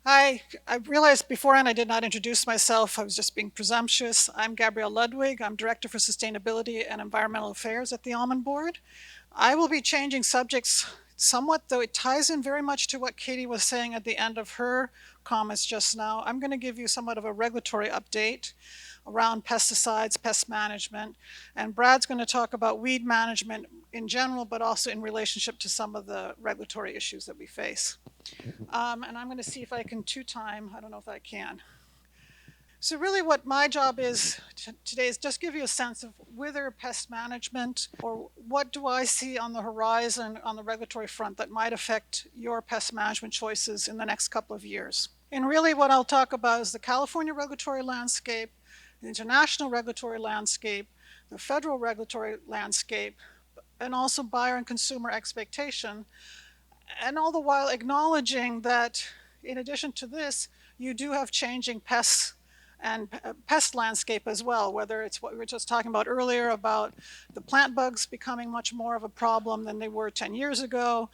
Hi, I realized beforehand I did not introduce myself. I was just being presumptuous. I'm Gabriele Ludwig. I'm Director for Sustainability and Environmental Affairs at the Almond Board. I will be changing subjects somewhat, though it ties in very much to what Katie was saying at the end of her comments just now. I'm going to give you somewhat of a regulatory update around pesticides, pest management, and Brad's going to talk about weed management in general, but also in relationship to some of the regulatory issues that we face. And I'm going to see if I can two-time. I don't know if I can. So really what my job is today is just give you a sense of whether pest management or what do I see on the horizon on the regulatory front that might affect your pest management choices in the next couple of years. And really what I'll talk about is the California regulatory landscape, the international regulatory landscape, the federal regulatory landscape, and also buyer and consumer expectation, and all the while acknowledging that in addition to this, you do have changing pests and pest landscape as well, whether it's what we were just talking about earlier about the plant bugs becoming much more of a problem than they were 10 years ago,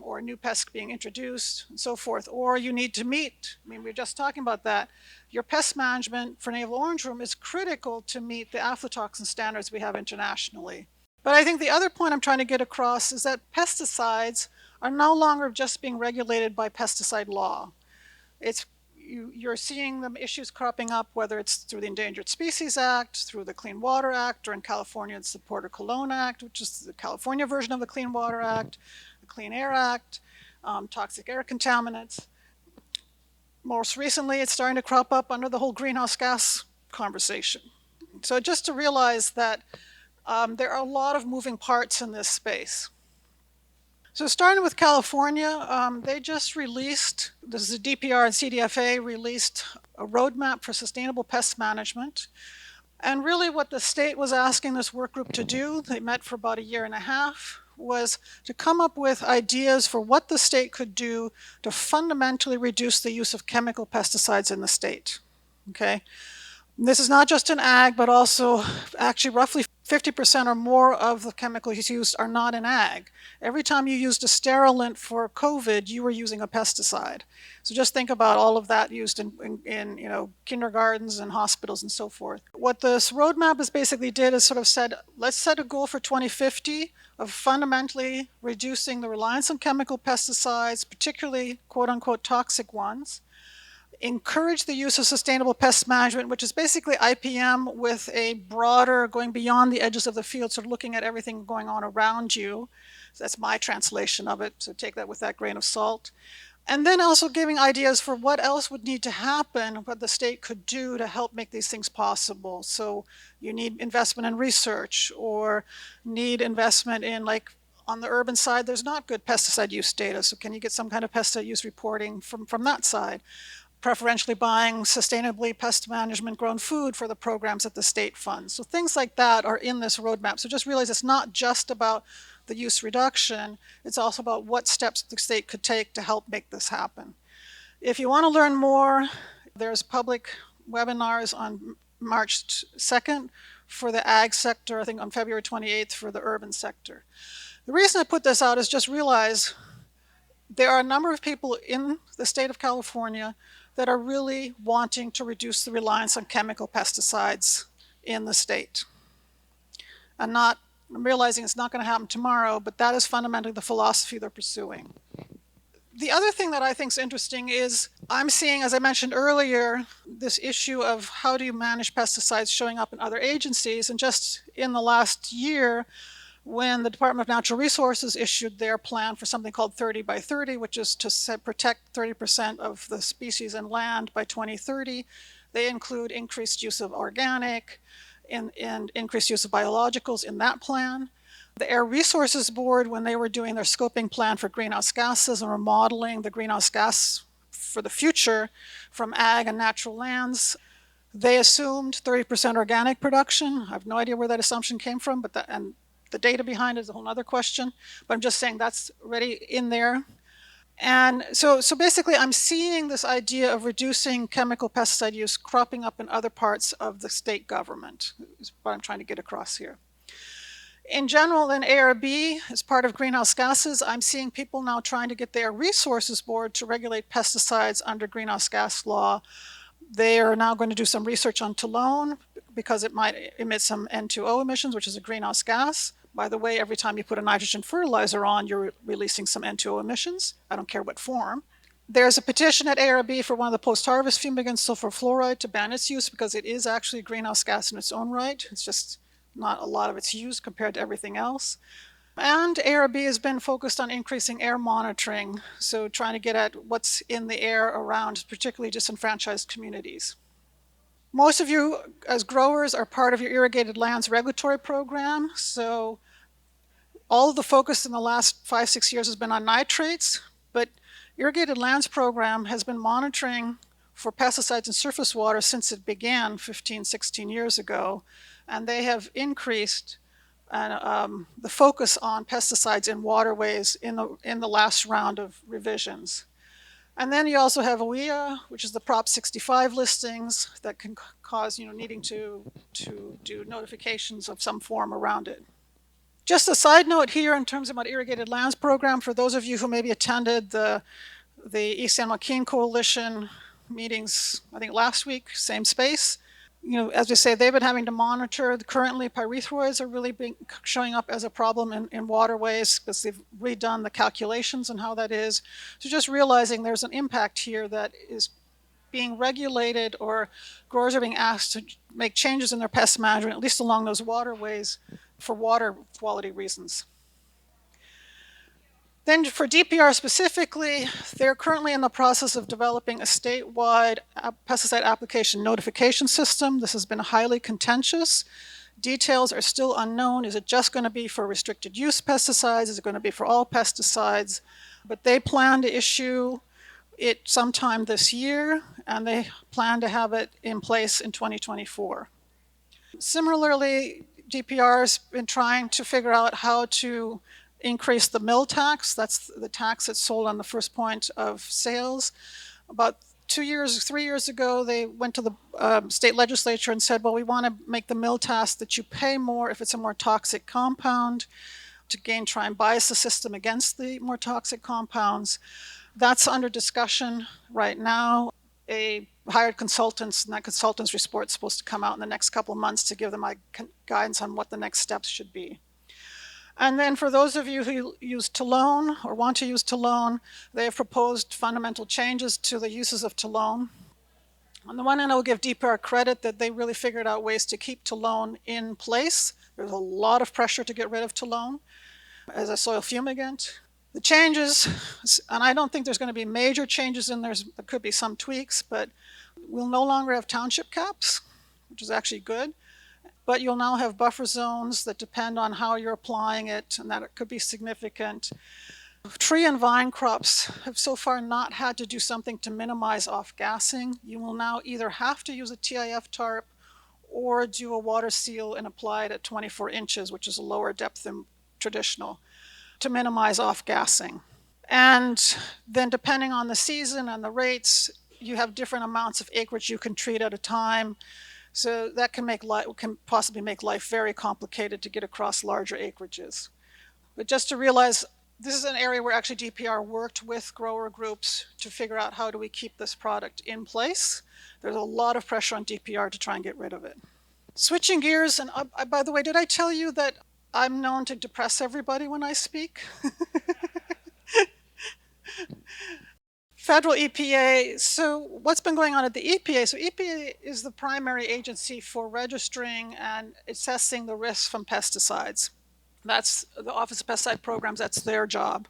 or new pests being introduced and so forth, or you need to meet, I mean, we were just talking about that. Your pest management for navel orange worm is critical to meet the aflatoxin standards we have internationally. But I think the other point I'm trying to get across is that pesticides are no longer just being regulated by pesticide law. It's you're seeing the issues cropping up, whether it's through the Endangered Species Act, through the Clean Water Act, or in California it's the Porter-Cologne Act, which is the California version of the Clean Water Act, the Clean Air Act, toxic air contaminants. Most recently, it's starting to crop up under the whole greenhouse gas conversation. So just to realize that there are a lot of moving parts in this space. So starting with California, they just released, this is the DPR and CDFA released a roadmap for sustainable pest management. And really what the state was asking this work group to do, they met for about a year and a half, was to come up with ideas for what the state could do to fundamentally reduce the use of chemical pesticides in the state. Okay. This is not just in ag, but also actually roughly 50% or more of the chemicals used are not in ag. Every time you used a sterilant for COVID, you were using a pesticide. So just think about all of that used in kindergartens and hospitals and so forth. What this roadmap has basically did is sort of said, let's set a goal for 2050 of fundamentally reducing the reliance on chemical pesticides, particularly quote unquote toxic ones. Encourage the use of sustainable pest management, which is basically IPM with a broader, going beyond the edges of the field, sort of looking at everything going on around you. So that's my translation of it, so take that with that grain of salt. And then also giving ideas for what else would need to happen, what the state could do to help make these things possible. So you need investment in research, or need investment in, like, on the urban side, there's not good pesticide use data. So can you get some kind of pesticide use reporting from that side? Preferentially buying sustainably pest management grown food for the programs that the state funds. So things like that are in this roadmap. So just realize it's not just about the use reduction, it's also about what steps the state could take to help make this happen. If you want to learn more, there's public webinars on March 2nd for the ag sector, I think on February 28th for the urban sector. The reason I put this out is just realize there are a number of people in the state of California that are really wanting to reduce the reliance on chemical pesticides in the state. I'm realizing it's not going to happen tomorrow, but that is fundamentally the philosophy they're pursuing. The other thing that I think is interesting is I'm seeing, as I mentioned earlier, this issue of how do you manage pesticides showing up in other agencies. And just in the last year, when the Department of Natural Resources issued their plan for something called 30 by 30, which is to protect 30% of the species and land by 2030, they include increased use of organic and increased use of biologicals in that plan. The Air Resources Board, when they were doing their scoping plan for greenhouse gases and were modeling the greenhouse gas for the future from ag and natural lands, they assumed 30% organic production. I have no idea where that assumption came from, but the data behind it is a whole other question, but I'm just saying that's already in there. And so basically I'm seeing this idea of reducing chemical pesticide use cropping up in other parts of the state government, is what I'm trying to get across here. In general, in ARB, as part of greenhouse gases, I'm seeing people now trying to get their resources board to regulate pesticides under greenhouse gas law. They are now going to do some research on toluene because it might emit some N2O emissions, which is a greenhouse gas. By the way, every time you put a nitrogen fertilizer on, you're releasing some N2O emissions. I don't care what form. There's a petition at ARB for one of the post-harvest fumigants, sulfur fluoride, to ban its use because it is actually a greenhouse gas in its own right. It's just not a lot of its use compared to everything else. And ARB has been focused on increasing air monitoring, so trying to get at what's in the air around particularly disenfranchised communities. Most of you as growers are part of your irrigated lands regulatory program, so all of the focus in the last 5-6 years has been on nitrates, but Irrigated Lands Program has been monitoring for pesticides in surface water since it began 15-16 years ago, and they have increased the focus on pesticides in waterways in the last round of revisions. And then you also have OEA, which is the Prop 65 listings that can cause needing to do notifications of some form around it. Just a side note here in terms of my Irrigated Lands Program, for those of you who maybe attended the East San Joaquin Coalition meetings, I think last week, same space. As we say, they've been having to monitor. Currently, pyrethroids are really showing up as a problem in waterways because they've redone the calculations and how that is. So just realizing there's an impact here that is being regulated, or growers are being asked to make changes in their pest management, at least along those waterways, for water quality reasons. Then for DPR specifically, they're currently in the process of developing a statewide pesticide application notification system. This has been highly contentious. Details are still unknown. Is it just going to be for restricted use pesticides? Is it going to be for all pesticides? But they plan to issue it sometime this year, and they plan to have it in place in 2024. Similarly, DPR has been trying to figure out how to increase the mill tax. That's the tax that's sold on the first point of sales. About 3 years ago, they went to the state legislature and said, well, we want to make the mill tax that you pay more if it's a more toxic compound to try and bias the system against the more toxic compounds. That's under discussion right now. Hired consultants, and that consultant's report is supposed to come out in the next couple of months to give them guidance on what the next steps should be. And then for those of you who use toluene or want to use toluene, they have proposed fundamental changes to the uses of toluene. On the one hand, I will give DPR credit that they really figured out ways to keep toluene in place. There's a lot of pressure to get rid of toluene as a soil fumigant. The changes, and I don't think there's going to be major changes in there. There could be some tweaks, but we'll no longer have township caps, which is actually good. But you'll now have buffer zones that depend on how you're applying it, and that it could be significant. Tree and vine crops have so far not had to do something to minimize off-gassing. You will now either have to use a TIF tarp or do a water seal and apply it at 24 inches, which is a lower depth than traditional, to minimize off-gassing. And then depending on the season and the rates, you have different amounts of acreage you can treat at a time. So that can possibly make life very complicated to get across larger acreages. But just to realize, this is an area where actually DPR worked with grower groups to figure out how do we keep this product in place. There's a lot of pressure on DPR to try and get rid of it. Switching gears, and by the way, did I tell you that I'm known to depress everybody when I speak? Federal EPA, so what's been going on at the EPA? So EPA is the primary agency for registering and assessing the risks from pesticides. That's the Office of Pesticide Programs, that's their job.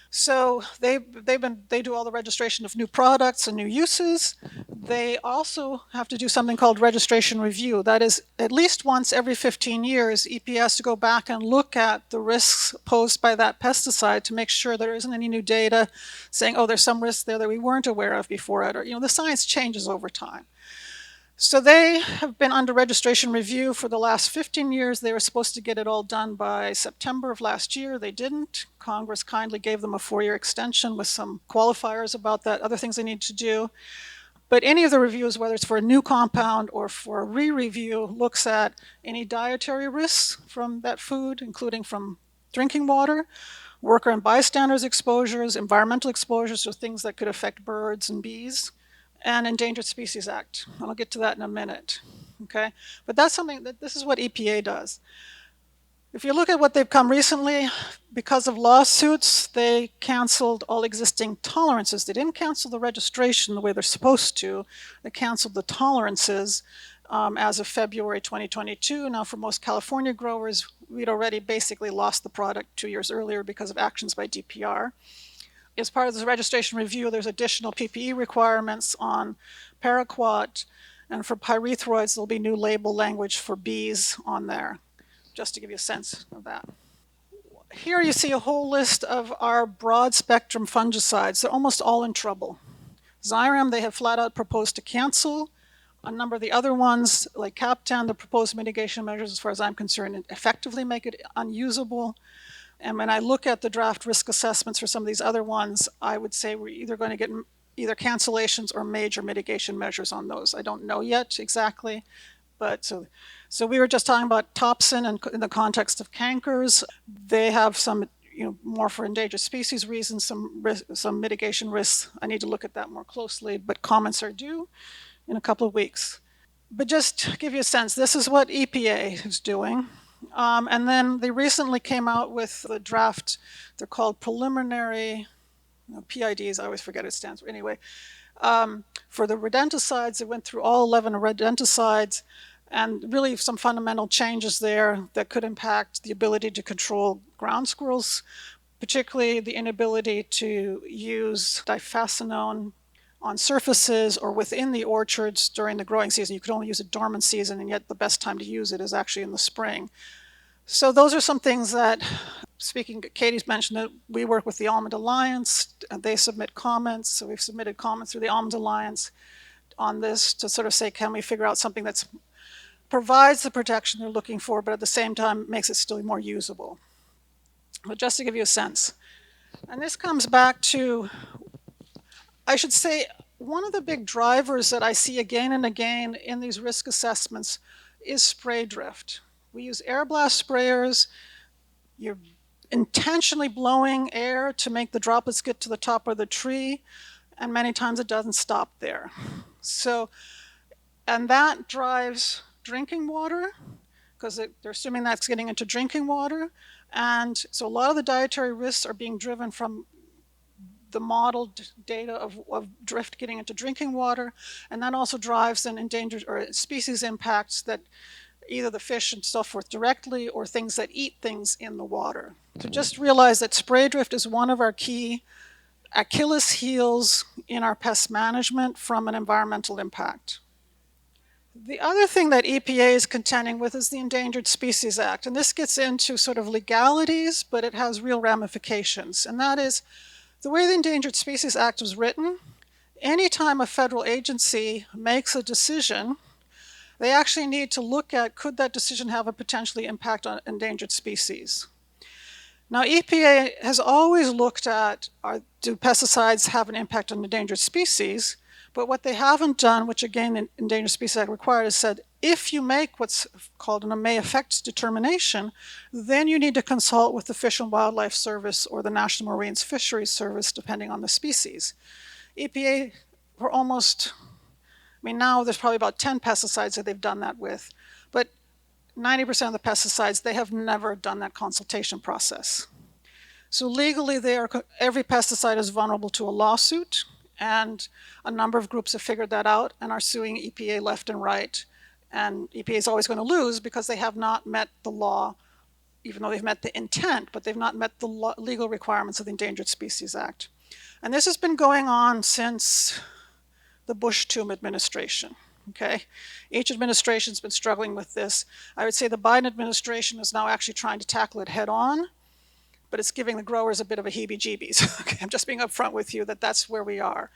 So they do all the registration of new products and new uses. They also have to do something called registration review. That is, at least once every 15 years, EPA has to go back and look at the risks posed by that pesticide to make sure there isn't any new data saying, oh, there's some risks there that we weren't aware of before it, or the science changes over time. So they have been under registration review for the last 15 years. They were supposed to get it all done by September of last year. They didn't. Congress kindly gave them a 4-year extension with some qualifiers about that, other things they need to do. But any of the reviews, whether it's for a new compound or for a re-review, looks at any dietary risks from that food, including from drinking water, worker and bystanders exposures, environmental exposures, so things that could affect birds and bees, and Endangered Species Act. And I'll get to that in a minute. Okay, but that's something that this is what EPA does. If you look at what they've come recently, because of lawsuits, they canceled all existing tolerances. They didn't cancel the registration the way they're supposed to. They canceled the tolerances as of February 2022. Now, for most California growers, we'd already basically lost the product 2 years earlier because of actions by DPR. As part of this registration review, there's additional PPE requirements on paraquat, and for pyrethroids, there'll be new label language for bees on there, just to give you a sense of that. Here you see a whole list of our broad spectrum fungicides. They're almost all in trouble. Xyrem, they have flat out proposed to cancel. A number of the other ones, like Captan, the proposed mitigation measures, as far as I'm concerned, effectively make it unusable. And when I look at the draft risk assessments for some of these other ones, I would say we're either going to get either cancellations or major mitigation measures on those. I don't know yet exactly, but so we were just talking about Topsin in the context of cankers. They have some, more for endangered species reasons, some mitigation risks. I need to look at that more closely, but comments are due in a couple of weeks. But just to give you a sense, this is what EPA is doing. And then they recently came out with a draft. They're called preliminary, PIDs, I always forget it stands for. Anyway, for the rodenticides, they went through all 11 rodenticides, and really some fundamental changes there that could impact the ability to control ground squirrels, particularly the inability to use difecinone on surfaces or within the orchards during the growing season. You could only use it dormant season, and yet the best time to use it is actually in the spring. So those are some things that, speaking, Katie's mentioned that we work with the Almond Alliance. They submit comments, so we've submitted comments through the Almond Alliance on this to sort of say, can we figure out something that provides the protection they're looking for, but at the same time makes it still more usable. But just to give you a sense. And this comes back to, I should say, one of the big drivers that I see again and again in these risk assessments is spray drift. We use air blast sprayers. You're intentionally blowing air to make the droplets get to the top of the tree, and many times it doesn't stop there. So, and that drives drinking water, because they're assuming that's getting into drinking water. And so a lot of the dietary risks are being driven from the modeled data of drift getting into drinking water, and that also drives an endangered or species impacts that either the fish and so forth directly or things that eat things in the water. So just realize that spray drift is one of our key Achilles heels in our pest management from an environmental impact. The other thing that EPA is contending with is the Endangered Species Act, and this gets into sort of legalities, but it has real ramifications, and that is the way the Endangered Species Act was written. Anytime a federal agency makes a decision, they actually need to look at, could that decision have a potentially impact on endangered species? Now, EPA has always looked at, do pesticides have an impact on endangered species? But what they haven't done, which again the Endangered Species Act required, is said, if you make what's called an may affect determination, then you need to consult with the Fish and Wildlife Service or the National Marine Fisheries Service, depending on the species. EPA, for almost, now there's probably about 10 pesticides that they've done that with, but 90% of the pesticides, they have never done that consultation process. So legally, every pesticide is vulnerable to a lawsuit, and a number of groups have figured that out and are suing EPA left and right. And EPA is always going to lose because they have not met the law, even though they've met the intent, but they've not met the legal requirements of the Endangered Species Act. And this has been going on since the Bush-Toom administration. Okay, each administration's been struggling with this. I would say the Biden administration is now actually trying to tackle it head on, but it's giving the growers a bit of a heebie-jeebies. Okay, I'm just being upfront with you that that's where we are.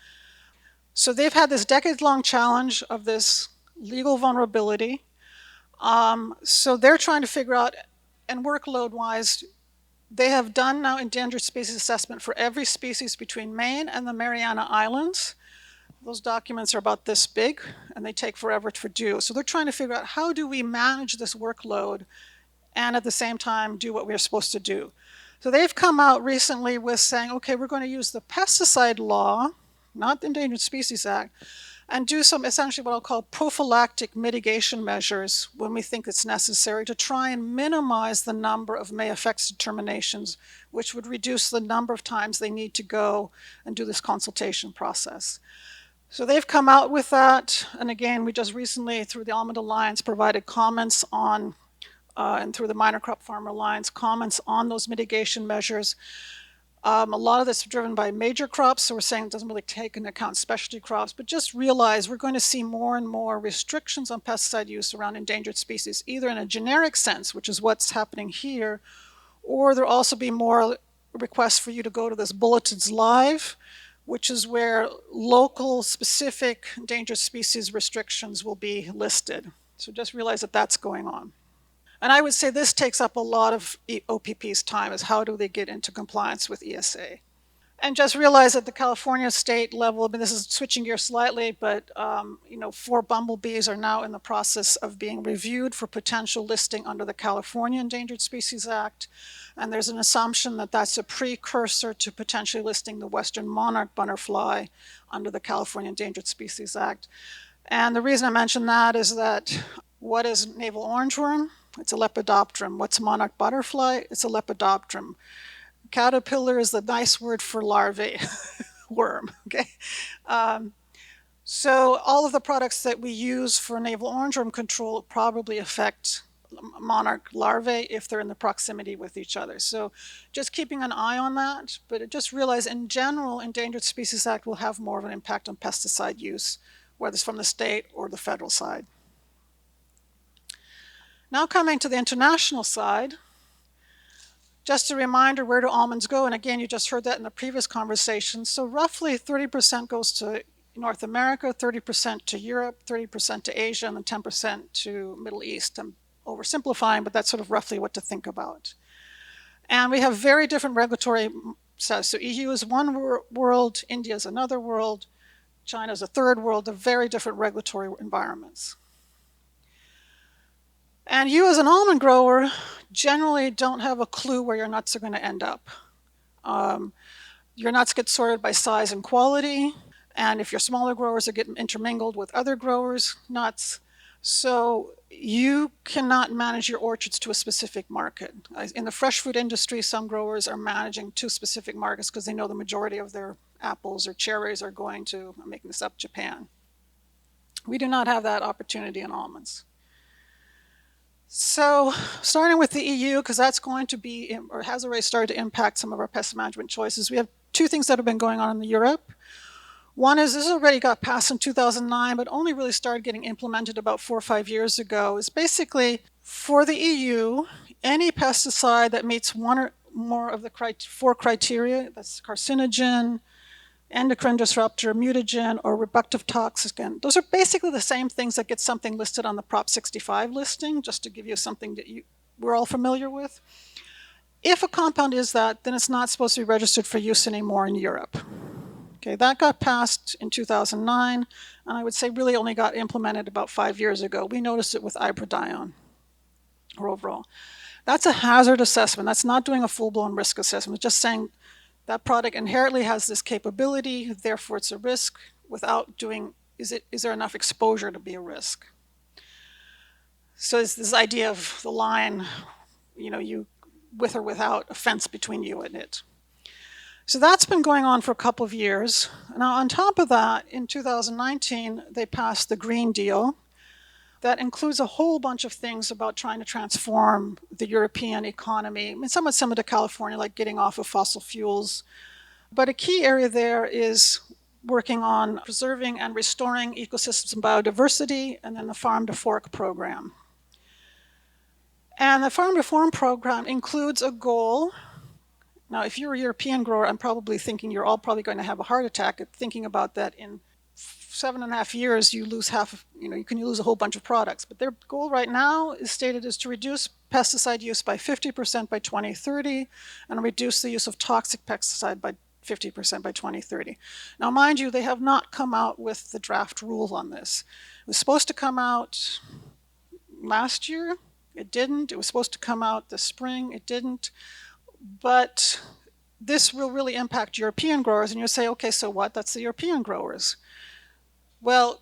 So they've had this decade-long challenge of this legal vulnerability. So they're trying to figure out, and workload-wise, they have done now endangered species assessment for every species between Maine and the Mariana Islands. Those documents are about this big, and they take forever to do. So they're trying to figure out, how do we manage this workload and at the same time do what we're supposed to do? So they've come out recently with saying, okay, we're going to use the pesticide law, not the Endangered Species Act, and do some essentially what I'll call prophylactic mitigation measures when we think it's necessary to try and minimize the number of may effects determinations, which would reduce the number of times they need to go and do this consultation process. So they've come out with that, and again, we just recently, through the Almond Alliance, provided comments on, and through the Minor Crop Farmer Alliance, comments on those mitigation measures. A lot of this is driven by major crops, so we're saying it doesn't really take into account specialty crops, but just realize we're going to see more and more restrictions on pesticide use around endangered species, either in a generic sense, which is what's happening here, or there'll also be more requests for you to go to this Bulletins Live, which is where local specific endangered species restrictions will be listed. So just realize that that's going on. And I would say this takes up a lot of OPP's time, is how do they get into compliance with ESA. And just realize at the California state level, I mean, this is switching gears slightly, but 4 bumblebees are now in the process of being reviewed for potential listing under the California Endangered Species Act. And there's an assumption that that's a precursor to potentially listing the western monarch butterfly under the California Endangered Species Act. And the reason I mention that is that, what is navel orangeworm? It's a lepidopteran. What's monarch butterfly? It's a lepidopteran. Caterpillar is the nice word for larvae, worm, okay? So all of the products that we use for navel orangeworm control probably affect monarch larvae if they're in the proximity with each other. So just keeping an eye on that, but just realize in general, Endangered Species Act will have more of an impact on pesticide use, whether it's from the state or the federal side. Now coming to the international side, just a reminder, where do almonds go? And again, you just heard that in the previous conversation. So roughly 30% goes to North America, 30% to Europe, 30% to Asia, and then 10% to Middle East. I'm oversimplifying, but that's sort of roughly what to think about. And we have very different regulatory sets. So EU is one world, India is another world, China is a third world. They're very different regulatory environments. And you as an almond grower generally don't have a clue where your nuts are going to end up. Your nuts get sorted by size and quality, and if your smaller growers are getting intermingled with other growers' nuts, so you cannot manage your orchards to a specific market. In the fresh fruit industry, some growers are managing 2 specific markets because they know the majority of their apples or cherries are going to, I'm making this up, Japan. We do not have that opportunity in almonds. So starting with the EU, because that's going to be, or has already started to impact some of our pest management choices, we have 2 things that have been going on in Europe. One is, this already got passed in 2009, but only really started getting implemented about 4 or 5 years ago, is basically for the EU, any pesticide that meets 1 or more of the 4 criteria, that's carcinogen, endocrine disruptor, mutagen, or reproductive toxicant. Those are basically the same things that get something listed on the Prop 65 listing, just to give you something that we're all familiar with. If a compound is that, then it's not supposed to be registered for use anymore in Europe. Okay, that got passed in 2009, and I would say really only got implemented about 5 years ago. We noticed it with iprodione, or overall. That's a hazard assessment. That's not doing a full-blown risk assessment. It's just saying that product inherently has this capability, therefore it's a risk, without doing, is there enough exposure to be a risk? So it's this idea of the line, you with or without a fence between you and it. So that's been going on for a couple of years. Now on top of that, in 2019, they passed the Green Deal. That includes a whole bunch of things about trying to transform the European economy. I mean, somewhat similar to California, like getting off of fossil fuels. But a key area there is working on preserving and restoring ecosystems and biodiversity, and then the Farm to Fork program. And the Farm to Fork program includes a goal. Now, if you're a European grower, I'm probably thinking you're all probably going to have a heart attack at thinking about that. In 7.5 years, you lose half, you can lose a whole bunch of products. But their goal right now is stated as to reduce pesticide use by 50% by 2030 and reduce the use of toxic pesticide by 50% by 2030. Now, mind you, they have not come out with the draft rule on this. It was supposed to come out last year. It didn't. It was supposed to come out this spring. It didn't. But this will really impact European growers, and you'll say, okay, so what? That's the European growers. Well,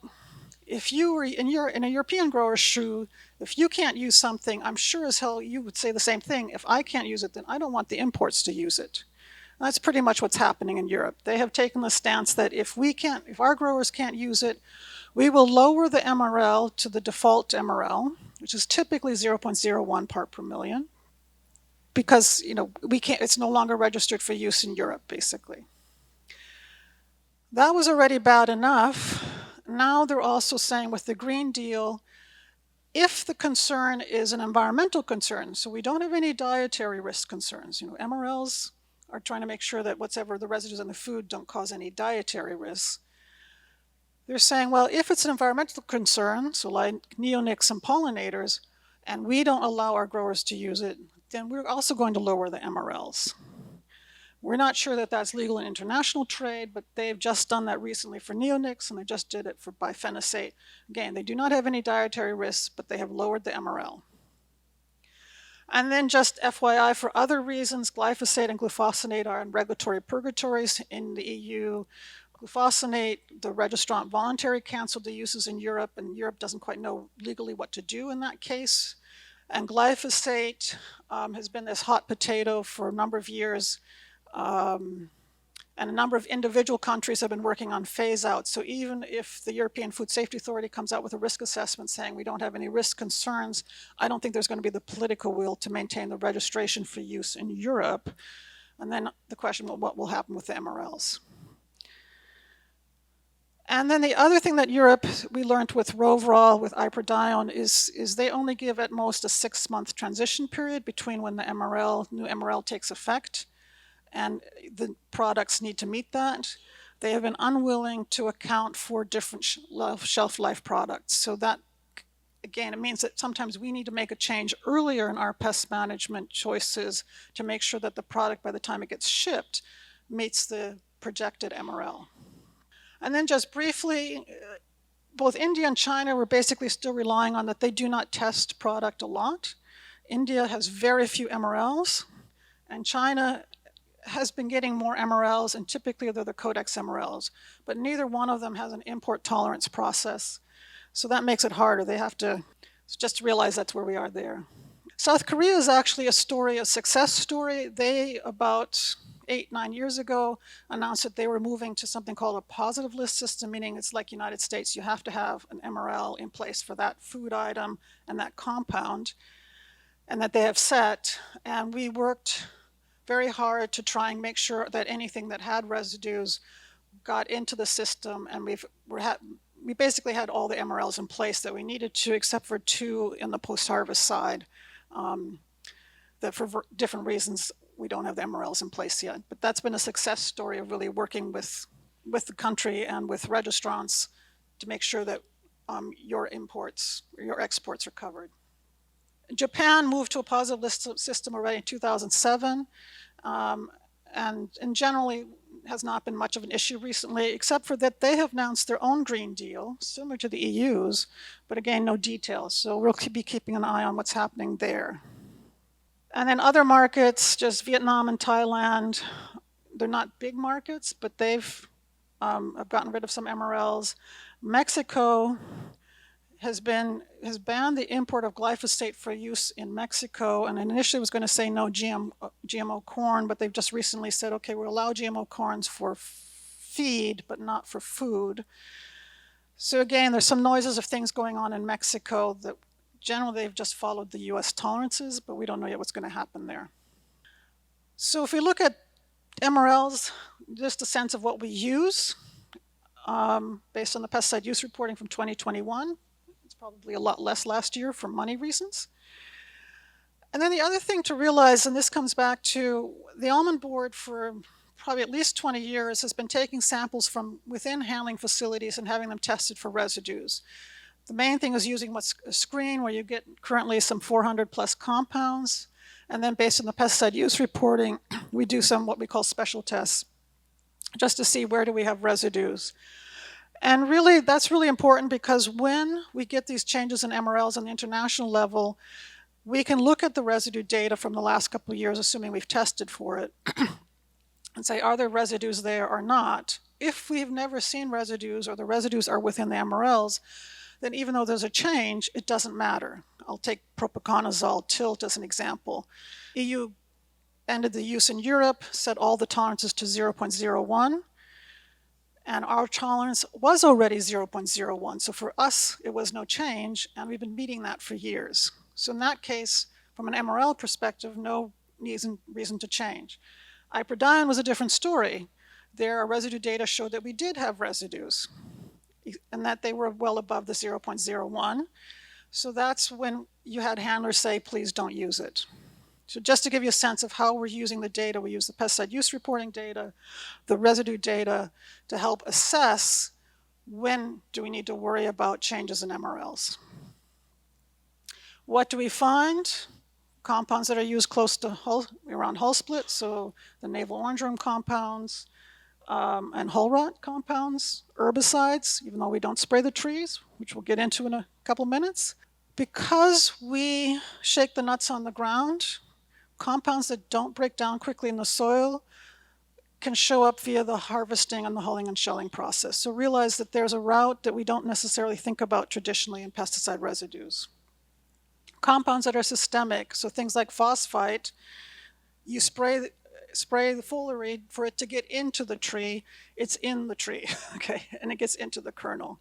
if you were in a European grower's shoe, if you can't use something, I'm sure as hell you would say the same thing. If I can't use it, then I don't want the imports to use it. And that's pretty much what's happening in Europe. They have taken the stance that if our growers can't use it, we will lower the MRL to the default MRL, which is typically 0.01 part per million, because it's no longer registered for use in Europe, basically. That was already bad enough. Now they're also saying with the Green Deal, if the concern is an environmental concern, so we don't have any dietary risk concerns. MRLs are trying to make sure that whatever the residues in the food don't cause any dietary risks. They're saying, well, if it's an environmental concern, so like neonics and pollinators, and we don't allow our growers to use it, then we're also going to lower the MRLs. We're not sure that that's legal in international trade, but they've just done that recently for neonics, and they just did it for biphenosate. Again, they do not have any dietary risks, but they have lowered the MRL. And then just FYI, for other reasons, glyphosate and glufosinate are in regulatory purgatories in the EU. Glufosinate, the registrant voluntarily canceled the uses in Europe, and Europe doesn't quite know legally what to do in that case. And glyphosate has been this hot potato for a number of years. And a number of individual countries have been working on phase out. So even if the European Food Safety Authority comes out with a risk assessment saying we don't have any risk concerns, I don't think there's going to be the political will to maintain the registration for use in Europe. And then the question, well, what will happen with the MRLs? And then the other thing that Europe, we learned with Rovrol, with iprodione, is they only give at most a 6-month transition period between when the new MRL takes effect, and the products need to meet that. They have been unwilling to account for different shelf life products. So that, again, it means that sometimes we need to make a change earlier in our pest management choices to make sure that the product, by the time it gets shipped, meets the projected MRL. And then just briefly, both India and China were basically still relying on that they do not test product a lot. India has very few MRLs, and China has been getting more MRLs, and typically they're the Codex MRLs, but neither one of them has an import tolerance process. So that makes it harder. They have to just realize that's where we are there. South Korea is actually a success story. They, about 8-9 years ago, announced that they were moving to something called a positive list system, meaning it's like United States, you have to have an MRL in place for that food item and that compound, and that they have set. And we worked very hard to try and make sure that anything that had residues got into the system, and we basically had all the MRLs in place that we needed to, except for 2 in the post-harvest side, that for different reasons we don't have the MRLs in place yet. But that's been a success story of really working with the country and with registrants to make sure that your imports or your exports are covered. Japan moved to a positive list system already in 2007, and generally has not been much of an issue recently, except for that they have announced their own Green Deal, similar to the EU's, but again, no details. So we'll be keeping an eye on what's happening there. And then other markets, just Vietnam and Thailand, they're not big markets, but they've have gotten rid of some MRLs. Mexico has banned the import of glyphosate for use in Mexico, and initially was going to say no GMO corn, but they've just recently said, okay, we'll allow GMO corns for feed, but not for food. So again, there's some noises of things going on in Mexico that generally they've just followed the US tolerances, but we don't know yet what's going to happen there. So if we look at MRLs, just a sense of what we use, based on the pesticide use reporting from 2021. It's probably a lot less last year for money reasons. And then the other thing to realize, and this comes back to the Almond Board for probably at least 20 years, has been taking samples from within handling facilities and having them tested for residues. The main thing is using what's a screen where you get currently some 400 plus compounds. And then based on the pesticide use reporting, we do some what we call special tests just to see where do we have residues. And really, that's really important because when we get these changes in MRLs on the international level, we can look at the residue data from the last couple of years, assuming we've tested for it, and say, are there residues there or not? If we've never seen residues or the residues are within the MRLs, then even though there's a change, it doesn't matter. I'll take propiconazole tilt as an example. EU ended the use in Europe, set all the tolerances to 0.01, and our tolerance was already 0.01. So for us, it was no change, and we've been meeting that for years. So in that case, from an MRL perspective, no reason to change. Iprodion was a different story. There, our residue data showed that we did have residues, and that they were well above the 0.01. So that's when you had handlers say, please don't use it. So just to give you a sense of how we're using the data, we use the pesticide use reporting data, the residue data, to help assess when do we need to worry about changes in MRLs. What do we find? Compounds that are used close to around hull split, so the navel orange worm compounds and hull rot compounds, herbicides, even though we don't spray the trees, which we'll get into in a couple minutes. Because we shake the nuts on the ground, compounds that don't break down quickly in the soil can show up via the harvesting and the hulling and shelling process. So realize that there's a route that we don't necessarily think about traditionally in pesticide residues. Compounds that are systemic, so things like phosphite, you spray the foliary for it to get into the tree, it's in the tree, okay, and it gets into the kernel.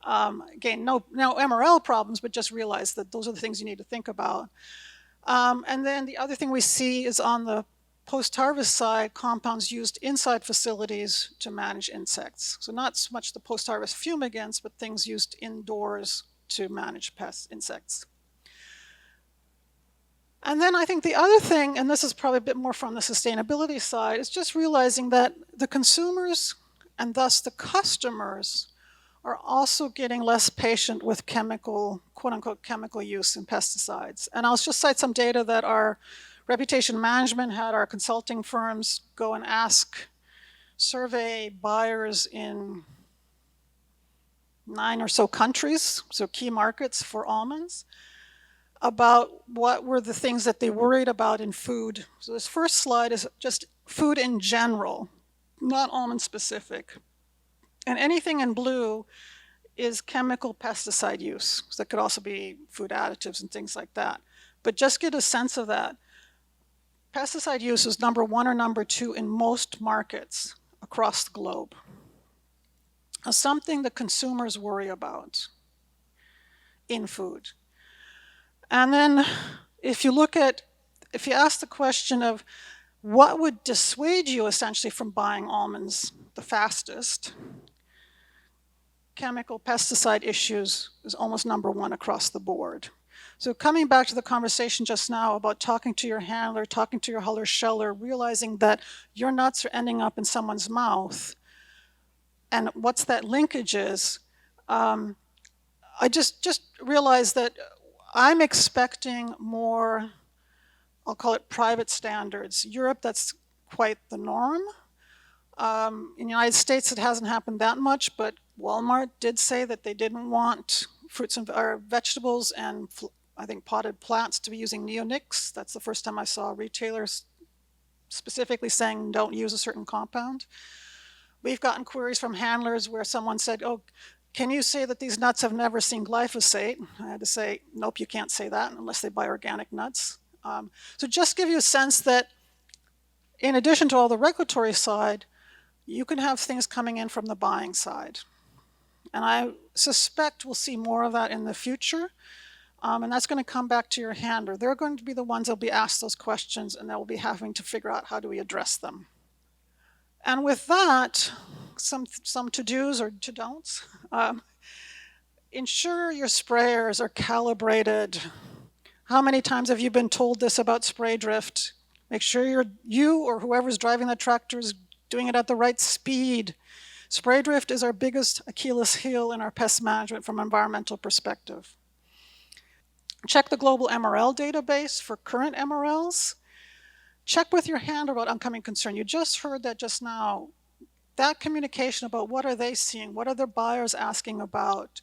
Again, no MRL problems, but just realize that those are the things you need to think about. And then the other thing we see is on the post-harvest side, compounds used inside facilities to manage insects. So not so much the post-harvest fumigants, but things used indoors to manage insects. And then I think the other thing, and this is probably a bit more from the sustainability side, is just realizing that the consumers and thus the customers are also getting less patient with chemical, quote-unquote, chemical use in pesticides. And I'll just cite some data that our reputation management had our consulting firms go and survey buyers in 9 or so countries, so key markets for almonds, about what were the things that they worried about in food. So this first slide is just food in general, not almond specific. And anything in blue is chemical pesticide use. So that could also be food additives and things like that. But just get a sense of that. Pesticide use is number 1 or number 2 in most markets across the globe. Something that consumers worry about in food. And then if you ask the question of what would dissuade you essentially from buying almonds the fastest, chemical pesticide issues is almost number 1 across the board. So coming back to the conversation just now about talking to your handler, talking to your huller sheller, realizing that your nuts are ending up in someone's mouth, and what's that linkage is, I just realized that I'm expecting more, I'll call it private standards. Europe, that's quite the norm. In the United States, it hasn't happened that much, but Walmart did say that they didn't want fruits or vegetables and I think potted plants to be using neonics. That's the first time I saw retailers specifically saying don't use a certain compound. We've gotten queries from handlers where someone said, oh, can you say that these nuts have never seen glyphosate? I had to say, nope, you can't say that unless they buy organic nuts. So just give you a sense that in addition to all the regulatory side, you can have things coming in from the buying side. And I suspect we'll see more of that in the future. And that's going to come back to your handler. They're going to be the ones that'll be asked those questions, and they'll be having to figure out how do we address them. And with that, some to-dos or to-don'ts. Ensure your sprayers are calibrated. How many times have you been told this about spray drift? Make sure you or whoever's driving the tractor is doing it at the right speed. Spray drift is our biggest Achilles heel in our pest management from an environmental perspective. Check the global MRL database for current MRLs. Check with your handler about oncoming concern. You just heard that just now. that communication about what are they seeing, what are their buyers asking about,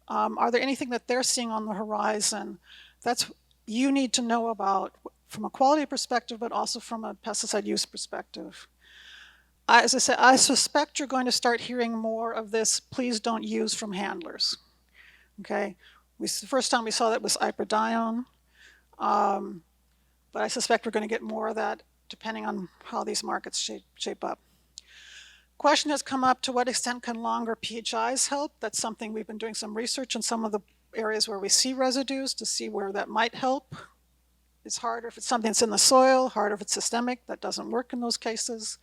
are there anything that they're seeing on the horizon, that's you need to know about from a quality perspective, but also from a pesticide use perspective. As I said, I suspect you're going to start hearing more of this, please don't use from handlers. Okay, the first time we saw that was iprodione, but I suspect we're going to get more of that depending on how these markets shape up. Question has come up, to what extent can longer PHIs help? That's something we've been doing some research in some of the areas where we see residues to see where that might help. It's harder if it's something that's in the soil, harder if it's systemic. That doesn't work in those cases.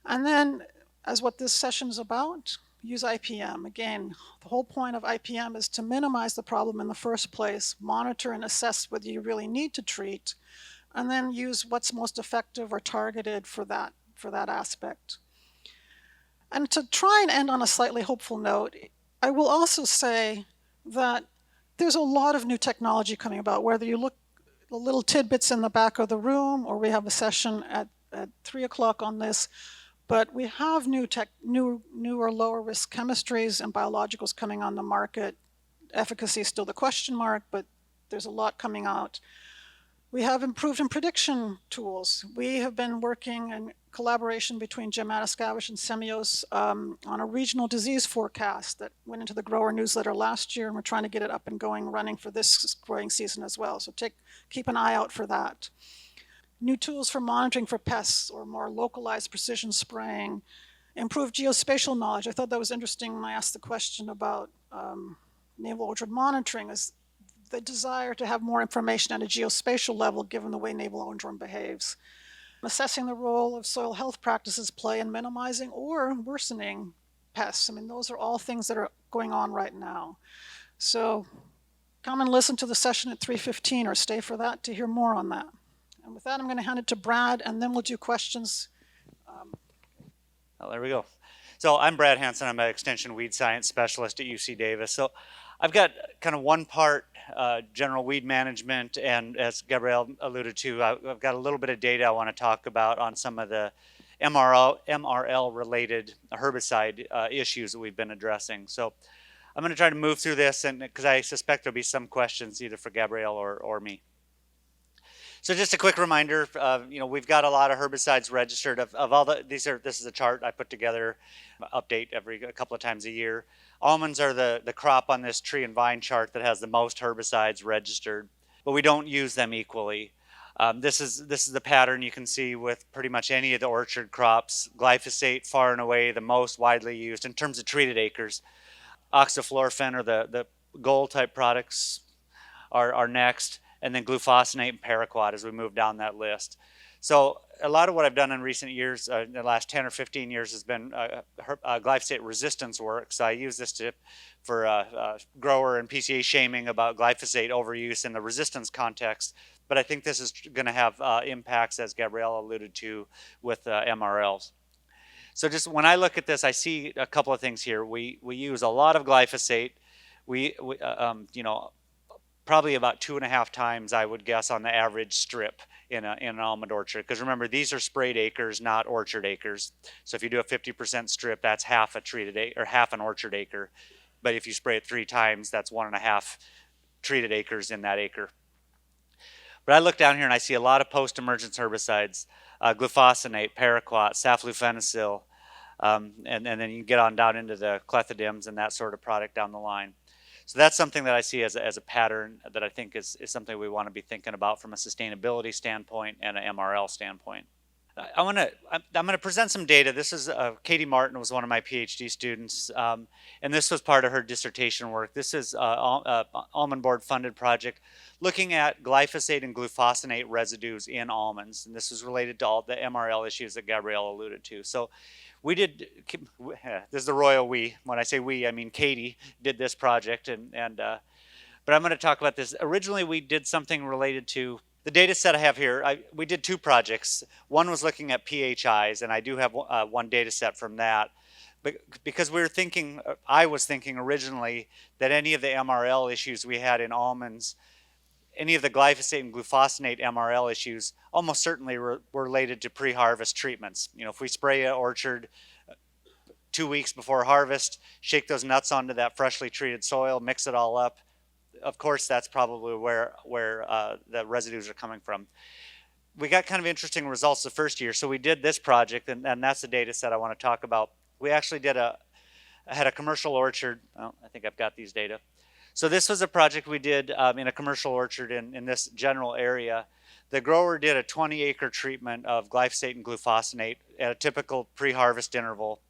And then, as what this session is about, use IPM. Again, the whole point of IPM is to minimize the problem in the first place, monitor and assess whether you really need to treat, and then use what's most effective or targeted for that aspect. And to try and end on a slightly hopeful note, I will also say that there's a lot of new technology coming about, whether you look the little tidbits in the back of the room, or we have a session at 3 o'clock on this, but we have newer lower risk chemistries and biologicals coming on the market. Efficacy is still the question mark, but there's a lot coming out. We have improved in prediction tools. We have been working in collaboration between Jim Mataskavish and Semios on a regional disease forecast that went into the grower newsletter last year, and we're trying to get it up and going, running for this growing season as well. So keep an eye out for that. New tools for monitoring for pests or more localized precision spraying. Improved geospatial knowledge. I thought that was interesting when I asked the question about naval orchard monitoring, is the desire to have more information at a geospatial level given the way naval orchard behaves. Assessing the role of soil health practices play in minimizing or worsening pests. I mean, those are all things that are going on right now. So come and listen to the session at 3:15 or stay for that to hear more on that. And with that, I'm going to hand it to Brad, and then we'll do questions. Oh, there we go. So I'm Brad Hanson. I'm an extension weed science specialist at UC Davis. So I've got kind of one part general weed management, and as Gabriele alluded to, I've got a little bit of data I want to talk about on some of the MRL related herbicide issues that we've been addressing. So I'm going to try to move through this, and because I suspect there'll be some questions either for Gabriele or me. So just a quick reminder, we've got a lot of herbicides registered. Of all this is a chart I put together, update a couple of times a year. Almonds are the crop on this tree and vine chart that has the most herbicides registered, but we don't use them equally. This is the pattern you can see with pretty much any of the orchard crops. Glyphosate far and away the most widely used in terms of treated acres. Oxaflorphen or the gold type products are next, and then glufosinate and paraquat as we move down that list. So a lot of what I've done in recent years, in the last 10 or 15 years, has been glyphosate resistance work. So I use this for grower and PCA shaming about glyphosate overuse in the resistance context. But I think this is going to have impacts, as Gabriele alluded to, with MRLs. So just when I look at this, I see a couple of things here. We use a lot of glyphosate. We probably about 2.5 times, I would guess, on the average strip in an almond orchard. Because remember, these are sprayed acres, not orchard acres. So if you do a 50% strip, that's half a treated acre or half an orchard acre. But if you spray it 3 times, that's 1.5 treated acres in that acre. But I look down here and I see a lot of post-emergence herbicides, glufosinate, paraquat, saflufenicil, and then you get on down into the clethodims and that sort of product down the line. So that's something that I see as a pattern that I think is something we want to be thinking about from a sustainability standpoint and an MRL standpoint. I'm going to present some data. This is Katie Martin was one of my PhD students, and this was part of her dissertation work. This is an Almond Board funded project looking at glyphosate and glufosinate residues in almonds, and this is related to all the MRL issues that Gabriele alluded to. So we did, this is the royal we. When I say we, I mean Katie did this project, but I'm going to talk about this. Originally, we did something related to the data set I have here. We did 2 projects. One was looking at PHIs, and I do have one data set from that. But because I was thinking originally that any of the MRL issues we had in almonds, any of the glyphosate and glufosinate MRL issues almost certainly were related to pre-harvest treatments. If we spray an orchard 2 weeks before harvest, shake those nuts onto that freshly treated soil, mix it all up. Of course, that's probably where the residues are coming from. We got kind of interesting results the first year. So we did this project, and that's the data set I want to talk about. We actually had a commercial orchard. Oh, I think I've got these data. So this was a project we did in a commercial orchard in this general area. The grower did a 20-acre treatment of glyphosate and glufosinate at a typical pre-harvest interval.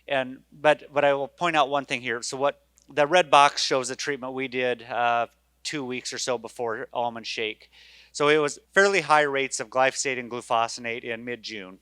But I will point out one thing here. So what the red box shows the treatment we did 2 weeks or so before almond shake. So it was fairly high rates of glyphosate and glufosinate in mid-June.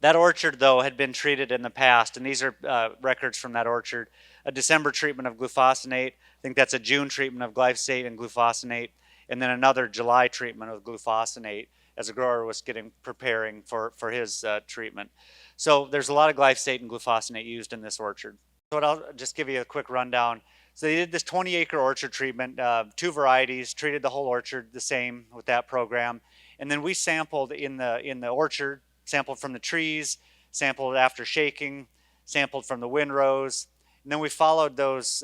That orchard, though, had been treated in the past, and these are records from that orchard. A December treatment of glufosinate, I think that's a June treatment of glyphosate and glufosinate, and then another July treatment of glufosinate as a grower was preparing for his treatment. So there's a lot of glyphosate and glufosinate used in this orchard. So I'll just give you a quick rundown. So they did this 20-acre orchard treatment, 2 varieties, treated the whole orchard the same with that program. And then we sampled in the orchard, sampled from the trees, sampled after shaking, sampled from the windrows. And then we followed those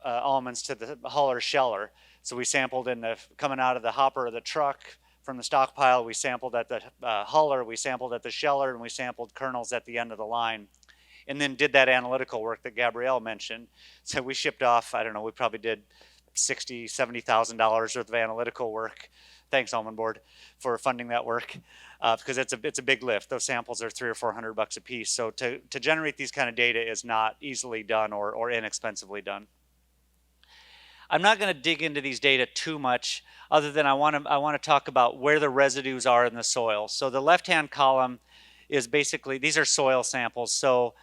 almonds to the hull or sheller. So we sampled coming out of the hopper of the truck from the stockpile. We sampled at the huller, we sampled at the sheller, and we sampled kernels at the end of the line. And then did that analytical work that Gabriele mentioned. So we shipped off, I don't know, we probably did $60,000, $70,000 worth of analytical work. Thanks, Almond Board, for funding that work, because it's a big lift. Those samples are $300 or $400 a piece. So to generate these kind of data is not easily done or inexpensively done. I'm not going to dig into these data too much, other than I want to talk about where the residues are in the soil. So the left-hand column is basically, these are soil samples. So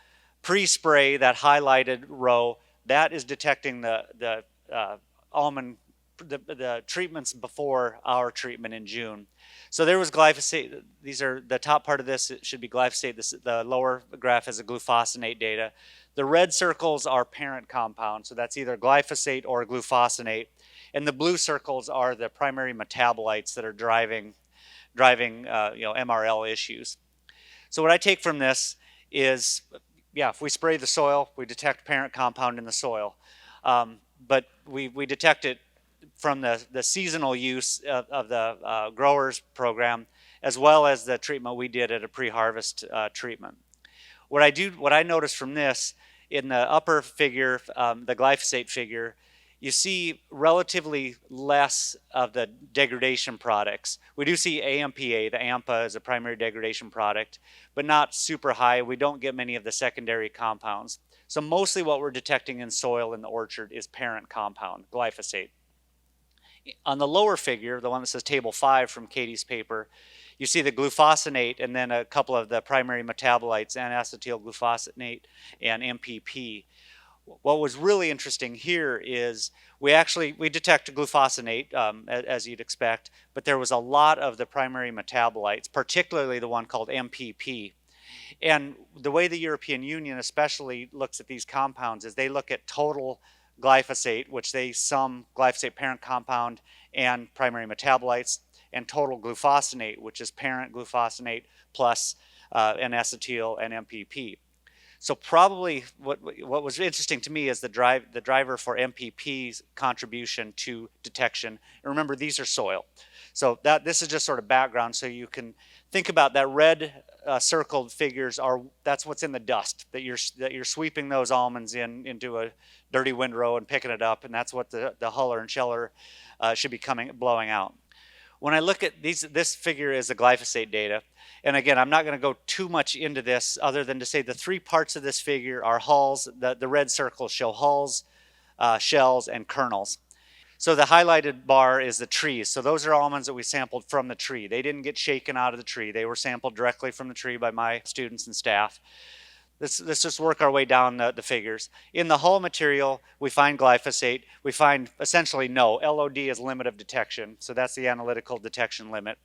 pre-spray, that highlighted row, that is detecting the almond, the treatments before our treatment in June. So there was glyphosate. These are the top part of this. It should be glyphosate. The lower graph is a glufosinate data. The red circles are parent compounds, so that's either glyphosate or glufosinate. And the blue circles are the primary metabolites that are driving MRL issues. So what I take from this is, yeah, if we spray the soil, we detect parent compound in the soil. But we detect it from the seasonal use of the growers program, as well as the treatment we did at a pre-harvest treatment. What I noticed from this, in the upper figure, the glyphosate figure, you see relatively less of the degradation products. We do see AMPA, the AMPA is a primary degradation product, but not super high. We don't get many of the secondary compounds. So mostly what we're detecting in soil in the orchard is parent compound, glyphosate. On the lower figure, the one that says table 5 from Katie's paper, you see the glufosinate and then a couple of the primary metabolites, N-acetyl glufosinate and MPP. What was really interesting here is we detect glufosinate, as you'd expect, but there was a lot of the primary metabolites, particularly the one called MPP. And the way the European Union especially looks at these compounds is they look at total glyphosate, which they sum glyphosate parent compound and primary metabolites, and total glufosinate, which is parent glufosinate plus N-acetyl and MPP. So probably what was interesting to me is the driver for MPP's contribution to detection. And remember, these are soil. So this is just sort of background, so you can think about that red circled figures that's what's in the dust that you're sweeping those almonds into a dirty windrow and picking it up, and that's what the huller and sheller should be blowing out. When I look at this figure is the glyphosate data, and again, I'm not going to go too much into this other than to say the 3 parts of this figure are hulls. The red circles show hulls, shells, and kernels. So the highlighted bar is the trees. So those are almonds that we sampled from the tree. They didn't get shaken out of the tree. They were sampled directly from the tree by my students and staff. Let's just work our way down the figures. In the hull material, we find glyphosate. We find essentially no. LOD is limit of detection, so that's the analytical detection limit.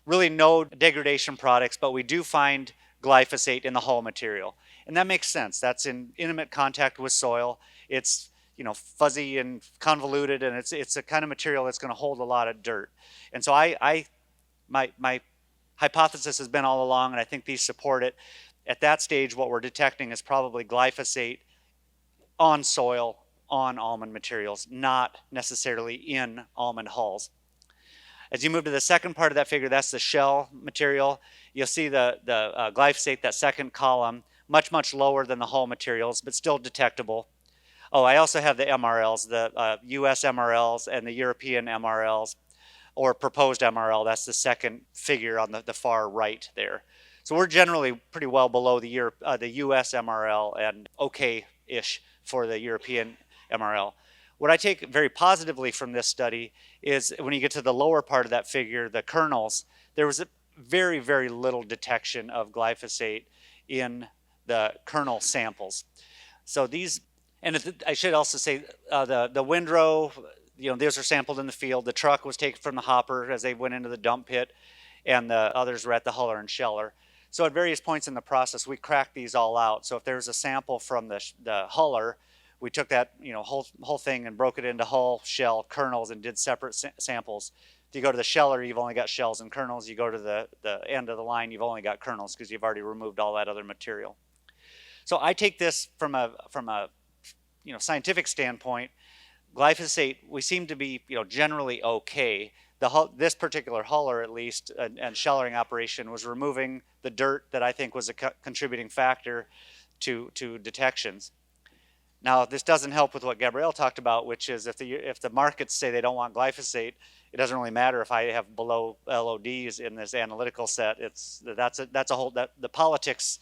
Really no degradation products, but we do find glyphosate in the hull material. And that makes sense. That's in intimate contact with soil. It's fuzzy and convoluted, and it's a kind of material that's going to hold a lot of dirt. And so my hypothesis has been all along, and I think these support it, at that stage, what we're detecting is probably glyphosate on soil, on almond materials, not necessarily in almond hulls. As you move to the second part of that figure, that's the shell material. You'll see the glyphosate, that second column, much lower than the hull materials, but still detectable. Oh, I also have the MRLs, the US MRLs and the European MRLs, or proposed MRL. That's the second figure on the far right there. So we're generally pretty well below the US MRL and okay-ish for the European MRL. What I take very positively from this study is when you get to the lower part of that figure, the kernels, there was a very little detection of glyphosate in the kernel samples. So these, and I should also say the windrow, those are sampled in the field. The truck was taken from the hopper as they went into the dump pit, and the others were at the huller and sheller. So at various points in the process, we cracked these all out. So if there was a sample from the huller, we took that whole thing and broke it into hull, shell, kernels, and did separate samples. If you go to the sheller, you've only got shells and kernels. You go to the end of the line, you've only got kernels because you've already removed all that other material. So I take this from a scientific standpoint. Glyphosate, we seem to be generally okay. This particular huller, at least, and shellering operation was removing the dirt that I think was a contributing factor to detections. Now, this doesn't help with what Gabriele talked about, which is if the markets say they don't want glyphosate, it doesn't really matter if I have below LODs in this analytical set. The politics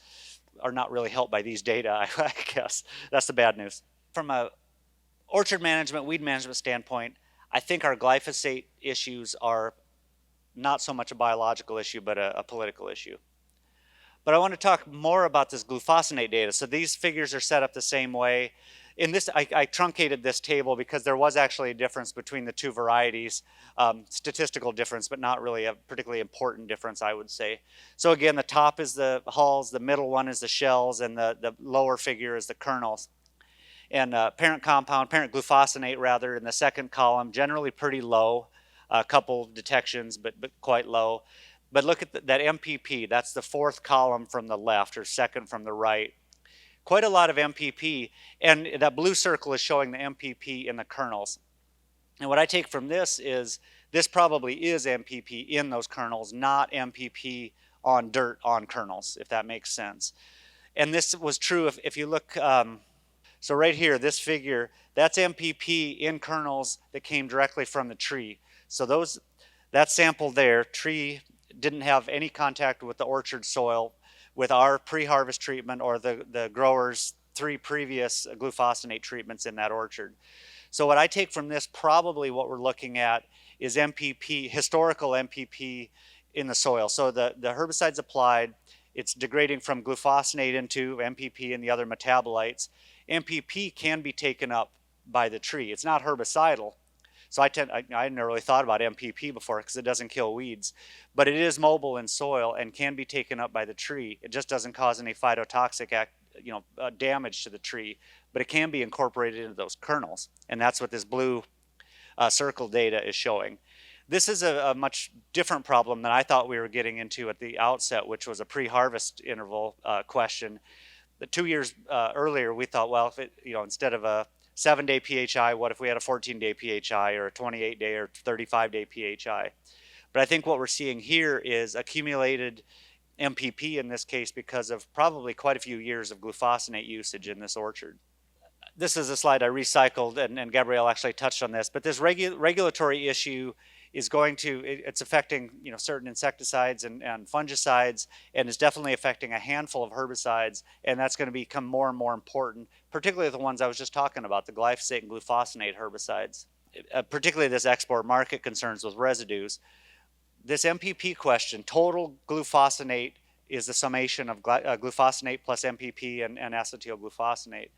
are not really helped by these data, I guess. That's the bad news. From a orchard management, weed management standpoint, I think our glyphosate issues are not so much a biological issue, but a political issue. But I want to talk more about this glufosinate data. So these figures are set up the same way. In this, I truncated this table because there was actually a difference between the two varieties, statistical difference, but not really a particularly important difference, I would say. So again, the top is the hulls, the middle one is the shells, and the lower figure is the kernels. And parent glufosinate rather, in the second column, generally pretty low, a couple detections, but quite low. But look at that MPP, that's the fourth column from the left, or second from the right. Quite a lot of MPP, and that blue circle is showing the MPP in the kernels. And what I take from this is, this probably is MPP in those kernels, not MPP on dirt on kernels, if that makes sense. And this was true if you look, so right here, this figure, that's MPP in kernels that came directly from the tree. So that sample there, tree didn't have any contact with the orchard soil with our pre-harvest treatment or the grower's 3 previous glufosinate treatments in that orchard. So what I take from this, probably what we're looking at is MPP, historical MPP in the soil. So the herbicides applied, it's degrading from glufosinate into MPP and the other metabolites. MPP can be taken up by the tree. It's not herbicidal. So I never really thought about MPP before because it doesn't kill weeds, but it is mobile in soil and can be taken up by the tree. It just doesn't cause any phytotoxic damage to the tree, but it can be incorporated into those kernels, and that's what this blue circle data is showing. This is a much different problem than I thought we were getting into at the outset, which was a pre-harvest interval question. The 2 years earlier, we thought, well, if instead of a 7-day PHI, what if we had a 14-day PHI or a 28-day or 35-day PHI? But I think what we're seeing here is accumulated MPP in this case because of probably quite a few years of glufosinate usage in this orchard. This is a slide I recycled, and Gabriele actually touched on this, but this regulatory issue is it's affecting certain insecticides and fungicides, and is definitely affecting a handful of herbicides, and that's going to become more and more important, particularly the ones I was just talking about, the glyphosate and glufosinate herbicides. Particularly this export market concerns with residues. This MPP question, total glufosinate, is the summation of glufosinate plus MPP and acetylglufosinate.